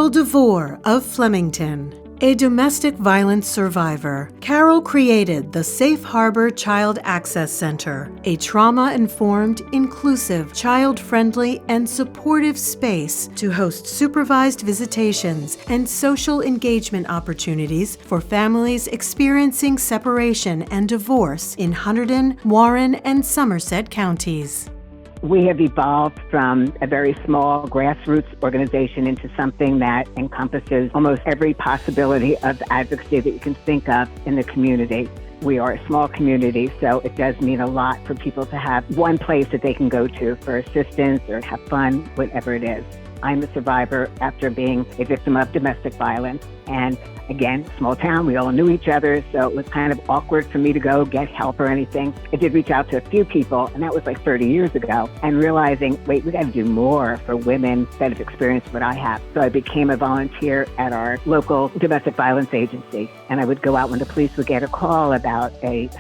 Carol Dvoor of Flemington. A domestic violence survivor, Carol created the Safe Harbor Child Access Center, a trauma-informed, inclusive, child-friendly, and supportive space to host supervised visitations and social engagement opportunities for families experiencing separation and divorce in Hunterdon, Warren, and Somerset counties. We have evolved from a very small grassroots organization into something that encompasses almost every possibility of advocacy that you can think of in the community. We are a small community, so it does mean a lot for people to have one place that they can go to for assistance or have fun, whatever it is. I'm a survivor after being a victim of domestic violence. And again, small town, we all knew each other, so it was kind of awkward for me to go get help or anything. I did reach out to a few people, and that was like 30 years ago, and realizing, wait, we got to do more for women that have experienced what I have. So I became a volunteer at our local domestic violence agency, and I would go out when the police would get a call about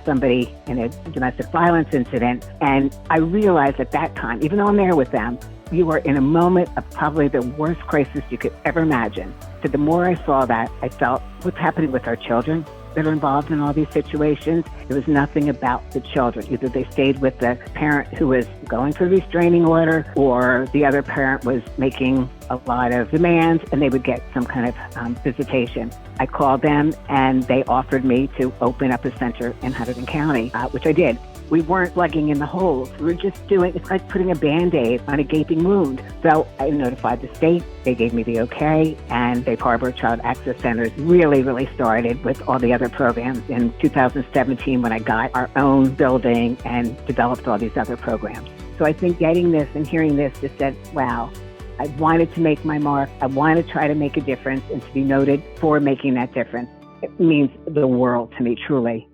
somebody in a domestic violence incident. And I realized at that time, even though I'm there with them, you are in a moment of probably the worst crisis you could ever imagine. So the more I saw that, I felt what's happening with our children that are involved in all these situations. It was nothing about the children. Either they stayed with the parent who was going for a restraining order, or the other parent was making a lot of demands and they would get some kind of visitation. I called them and they offered me to open up a center in Hunterdon County, which I did. We weren't plugging in the holes. We were just it's like putting a Band-Aid on a gaping wound. So I notified the state. They gave me the okay, and Safe Harbor Child Access Centers really started with all the other programs in 2017 when I got our own building and developed all these other programs. So I think getting this and hearing this just said, wow, I wanted to make my mark. I want to try to make a difference and to be noted for making that difference. It means the world to me, truly.